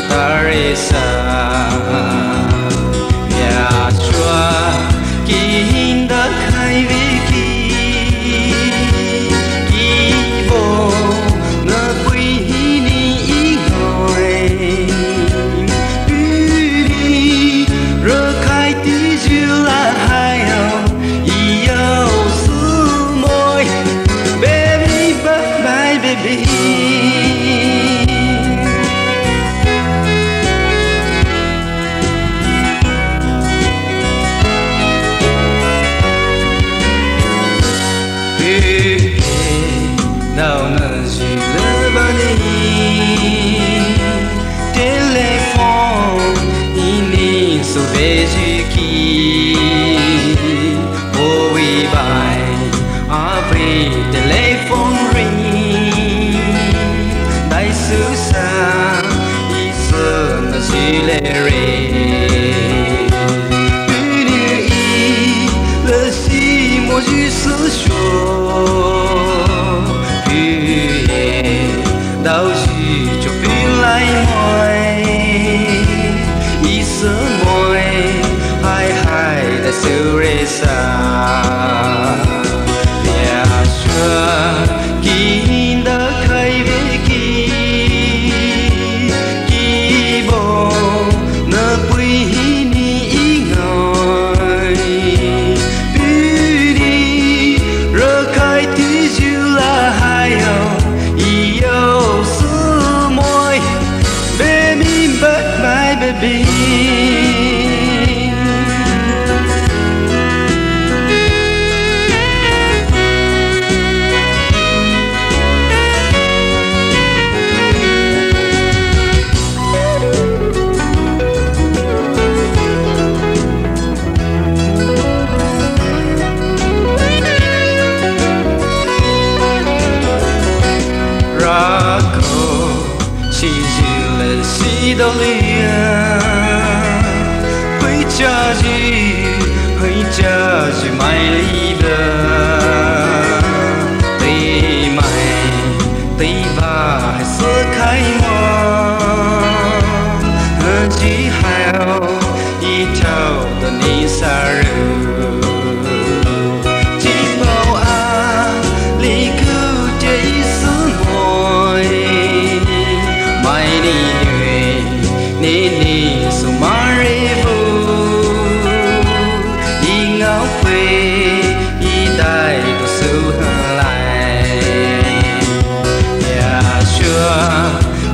ta rê sa ya chua kinh đất khai vi kỳ bộ ngơ quý ni ngồi đi rơ khai tí dư là hai hồng yêu sư môi baby bye bye baby nào nở chỉ lỡ bao nhiêu telephone ini so veji ki oi bai every telephone ring dai su sa isu na chỉ lệ re le si mo ju su shuo đau gì cho phim lại mỏi ý sớm mỏi hai hai đã siêu rê xa nhà xưa kín đã khai về kỳ bộ nợ quý ni ngồi đi rơ khai tí dư là hai hồng yêu sư môi baby bye bye baby chỉ là si đâu lia hãy cha gì mai ly bờ tây mai tây ba hay sơ khai mò chỉ hào y theo tận đi xa rừng chỉ bao ly cứ chạy sớm mỏi ni ni su marivu y ngao phê y tai tu su lại ya chua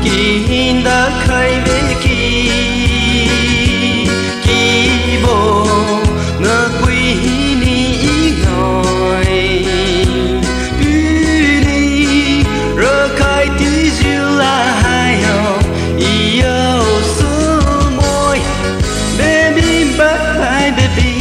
kín đã khai về kỳ bộ ngơ quý ni ngồi đi rơ khai tí dư là hai hồng yêu baby bye bye baby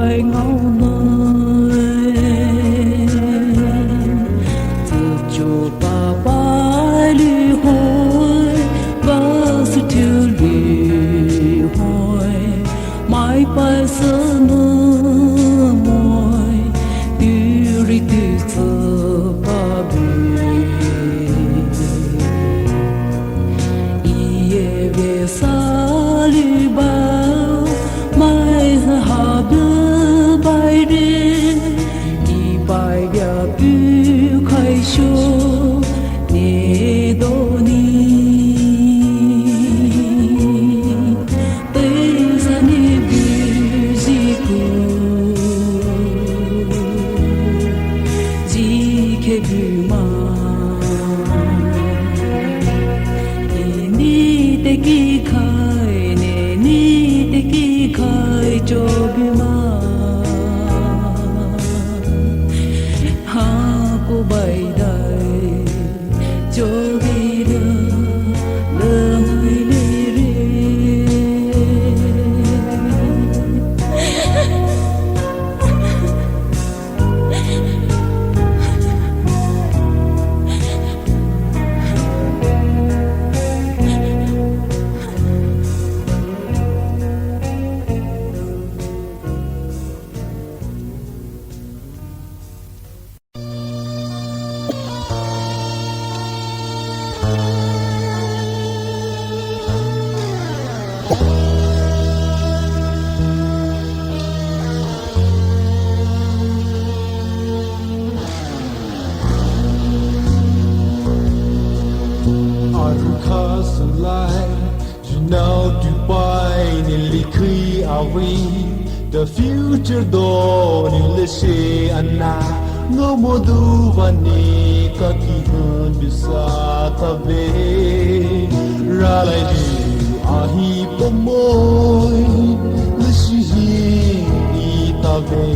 bài ngâu nơi từ chỗ ta bài lì hồi và sự thiếu lì hồi mãi bài sơ nơ môi đi từ giờ ba bề ie về xa lì bao mai hà bơ bài đi đi bài ya bu khai show ne do ni te sa ni bu ji ku ji ke bu ma ni te ki khai ne ni te ki khai cho bu ma ha cô bay đây cho đi đưa lơ mai lê rê You know Dubai nearly are we the future door nearly say anna no more do vani kaki hun bisa tabe ralai du ahi pomoy lishi hi tabe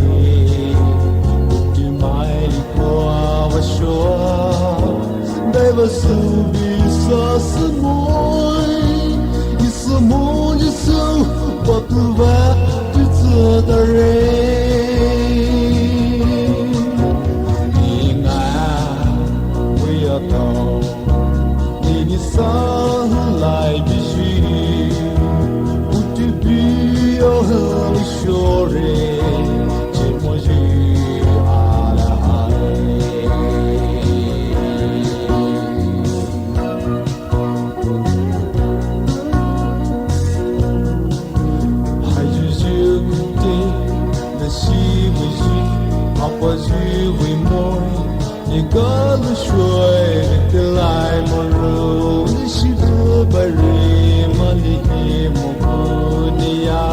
du mai ko avasho deva subi samoy Someone so what the va the rain Inga we are gone in the sunlight bishi would you be your holy shore Chimoji ala was you we more you got the shoy the line more she do bare mali mo niya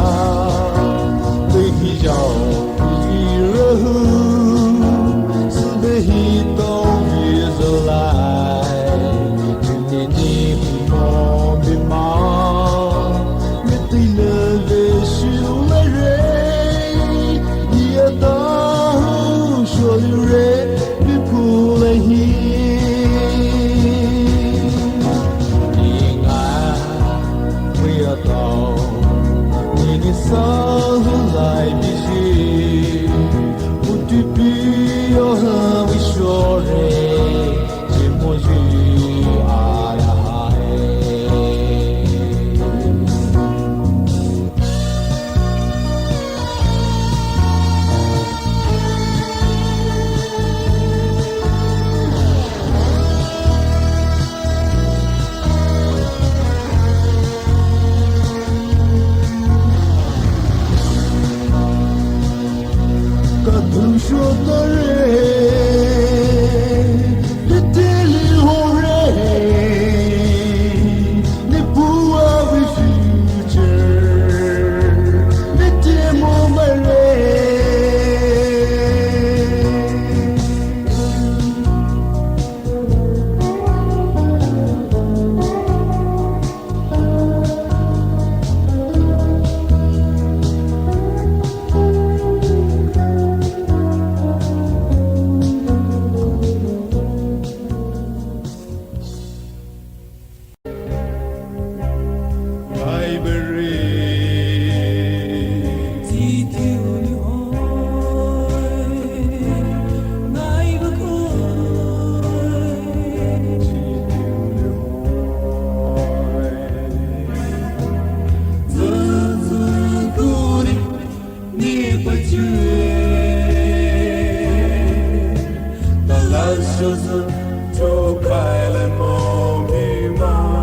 dekhi jao rahu subhi to is alive ni mo bima mitile le shule re dia ta Surely red be cool and we are gone in the sunlight busy would you be your we surely Jimoji chose cho khai lại mong đi mà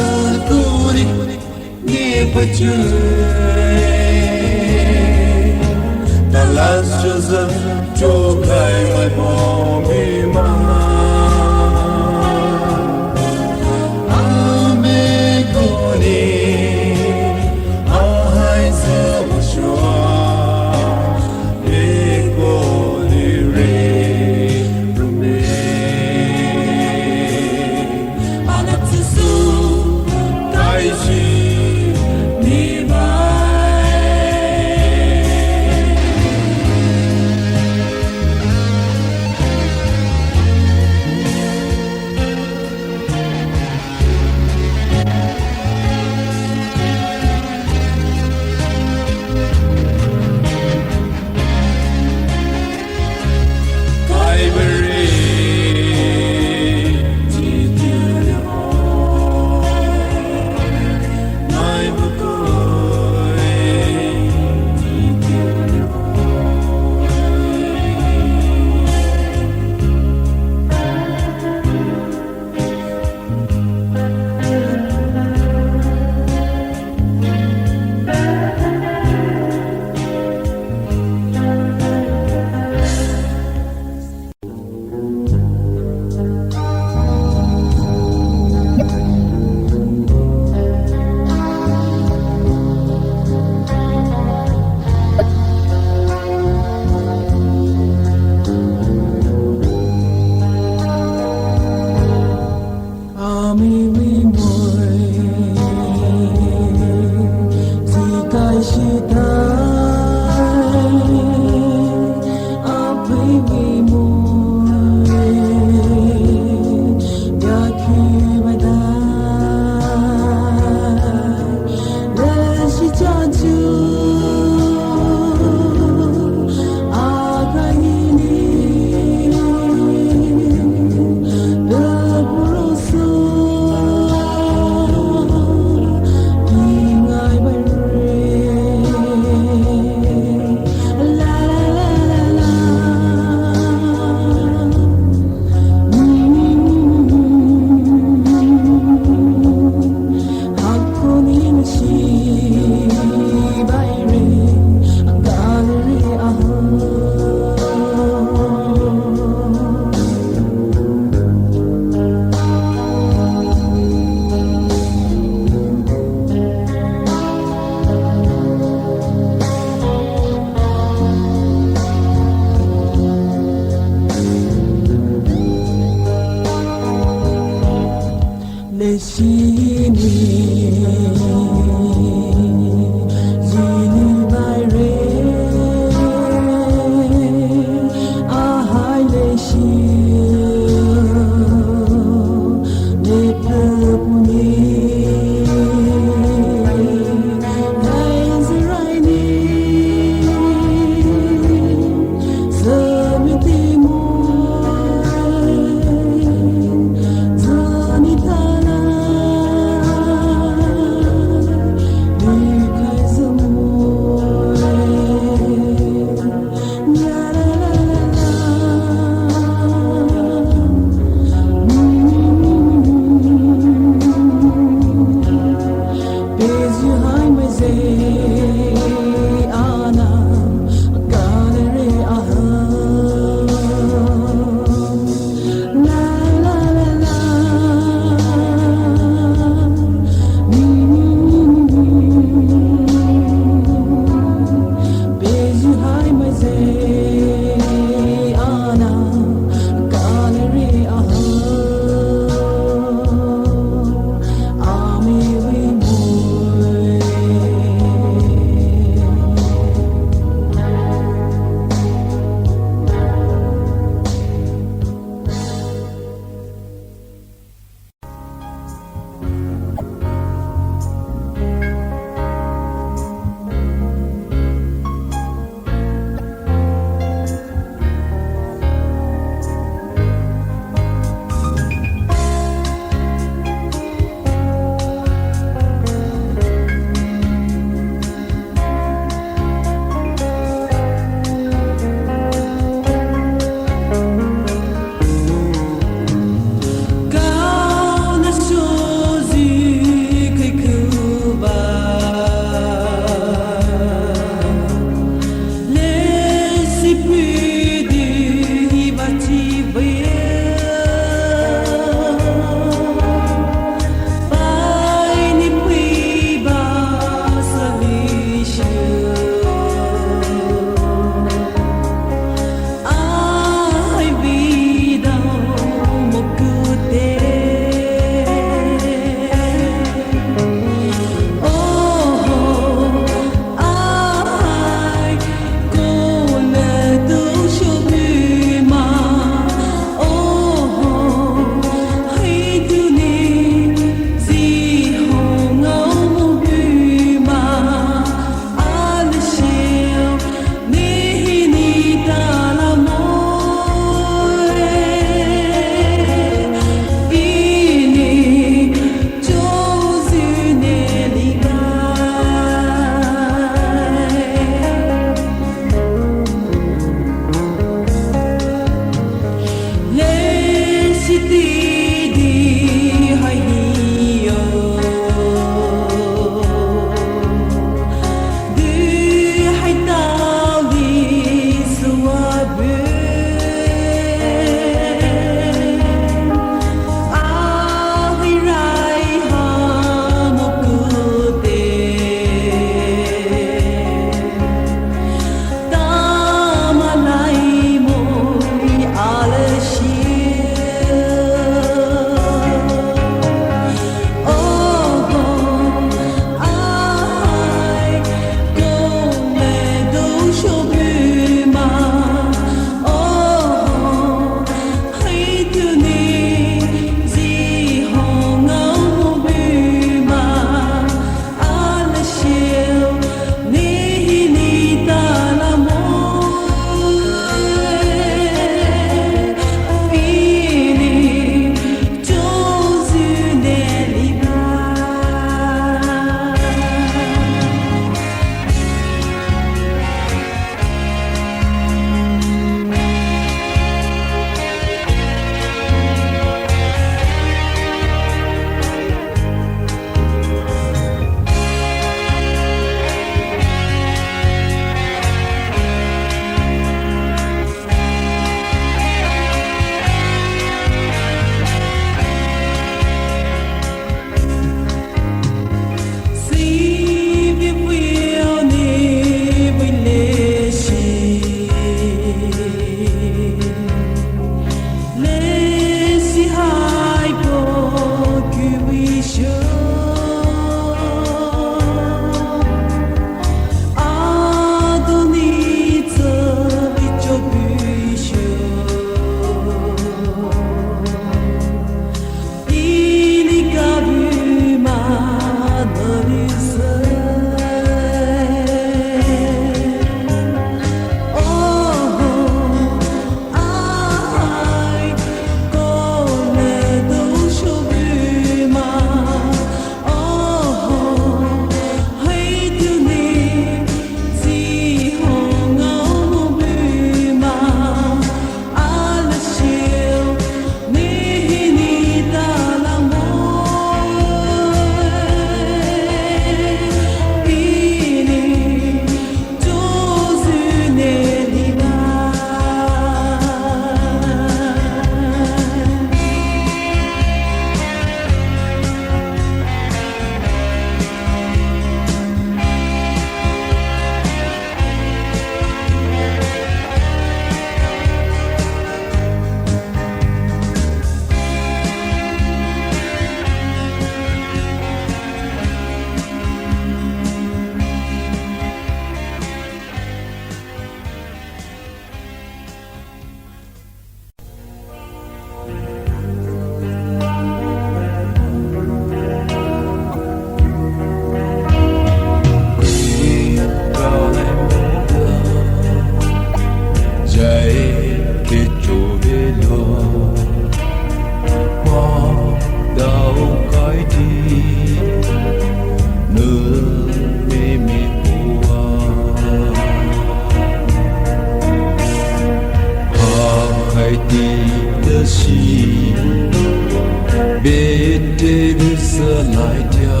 lại tia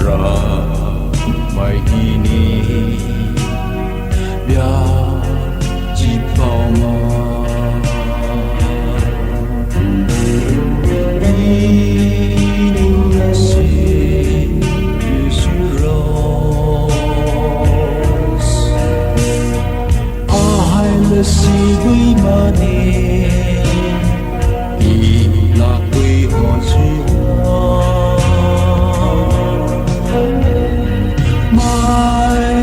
ra mai ini bia chỉ bao mà si vui mà nè ý là quê hồn chi mai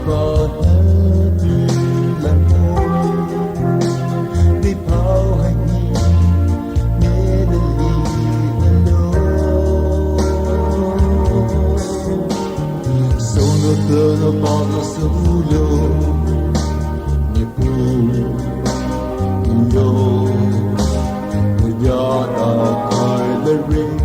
còn hết như lần môi đi bao hành mê lần đi lần lô sâu nó tơ nó bao nó sâu lô nhẹ bù yo ya ta kai the ring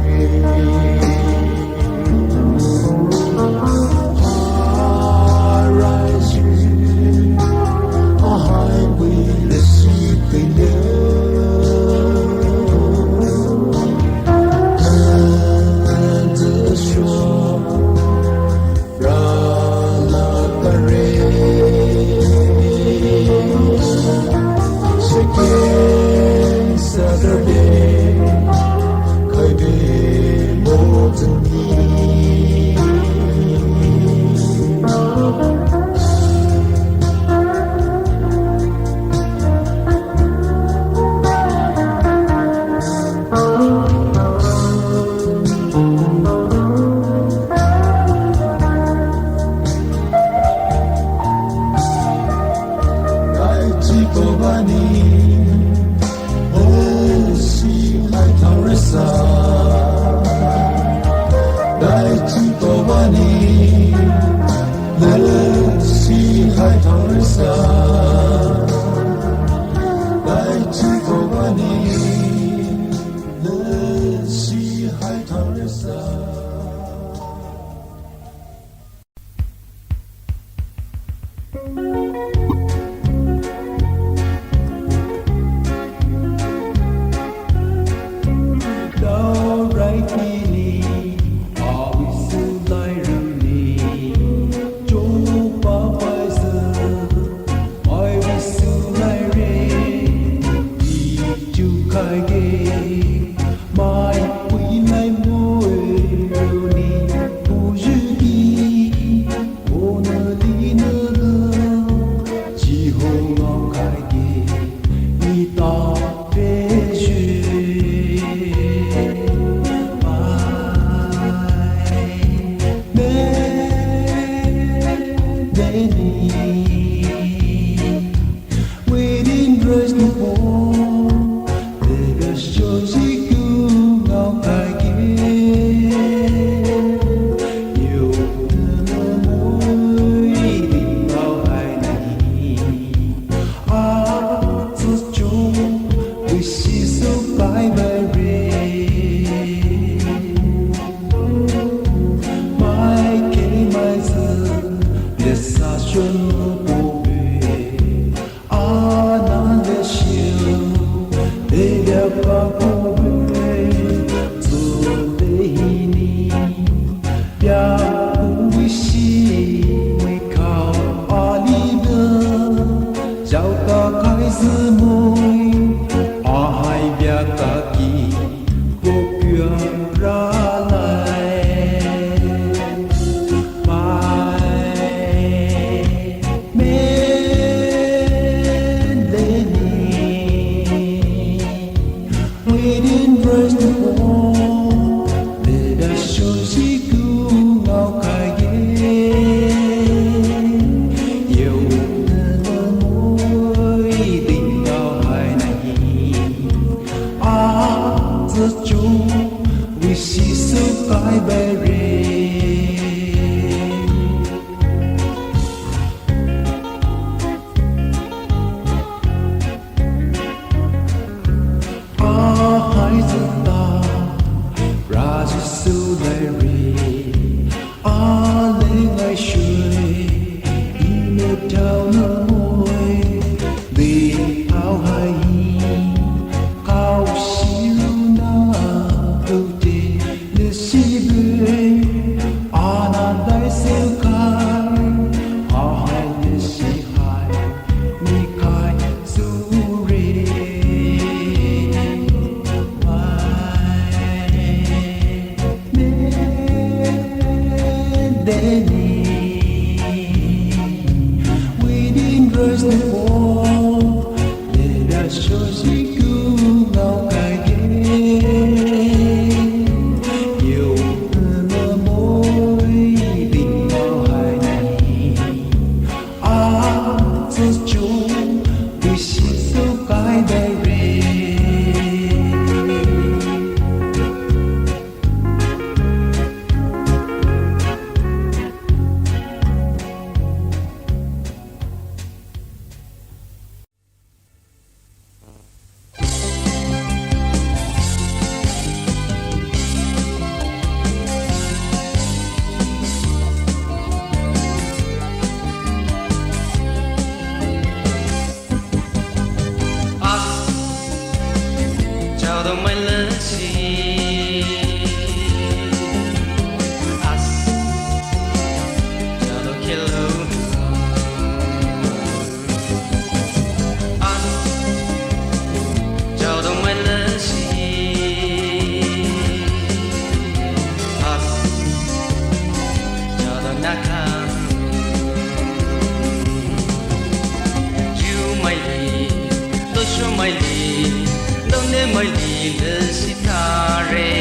Moi li le sitare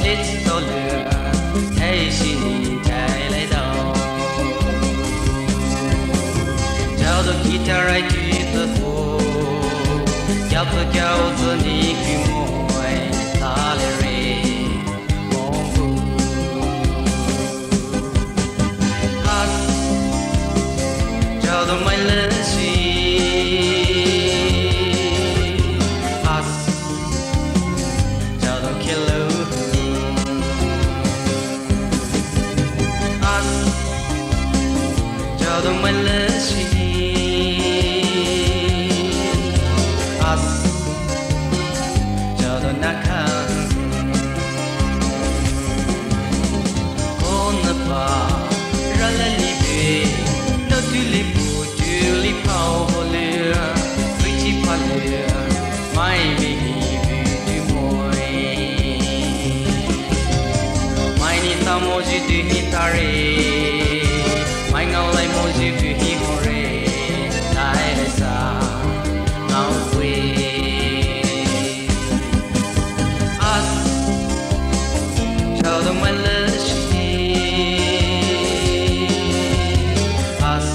Let's go le Hey she ni dai lai dao Chào the guitar I do the fo Giao the giao the ni quy moi Ta le re Mong bu As Chào the mai le si As Chào the kilo As Chào the mai le si As Chào the naka On the bar Rala li be No tu li pu tu li pao ho le Vichi pa le Mai li bi tu moi Mai ni ta mo ji tu ni ta re Mai ngao lai mo ji tu hi ho re Dai le sa Ngao we As Chào the mai le shi As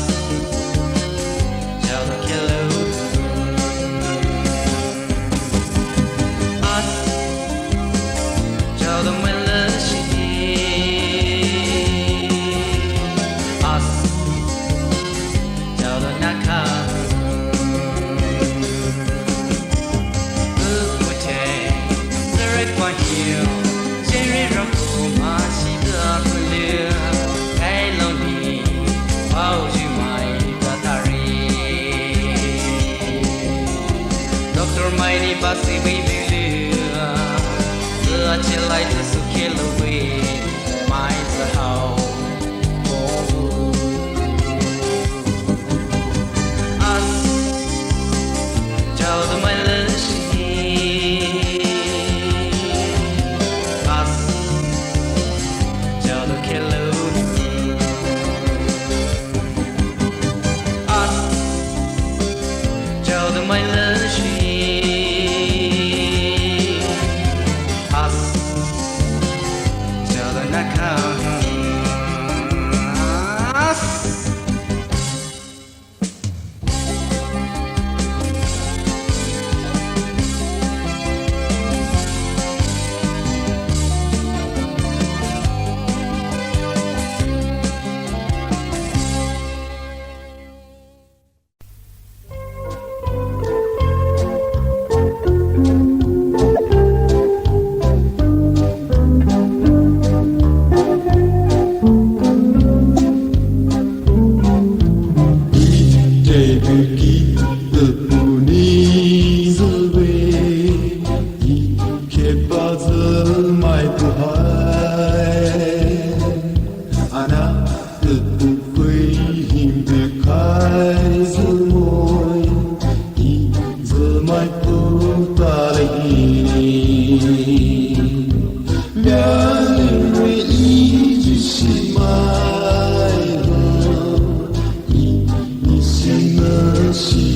Chào the kilo As Chào the mai le shi As Chào the naka Ước thể Rơi qua hiểu Trên rơi rộng của mà chỉ được lừa Cái lòng đi Bao nhiêu mai đã ta rì Doctor mai đi bác sĩ bị lừa Lừa chỉ lại từ sự kia lâu về Mai giờ hào Mô vu As Chào the mai lên shi As Chào the kilo As Chào the mai lên shi As Chào the naka As She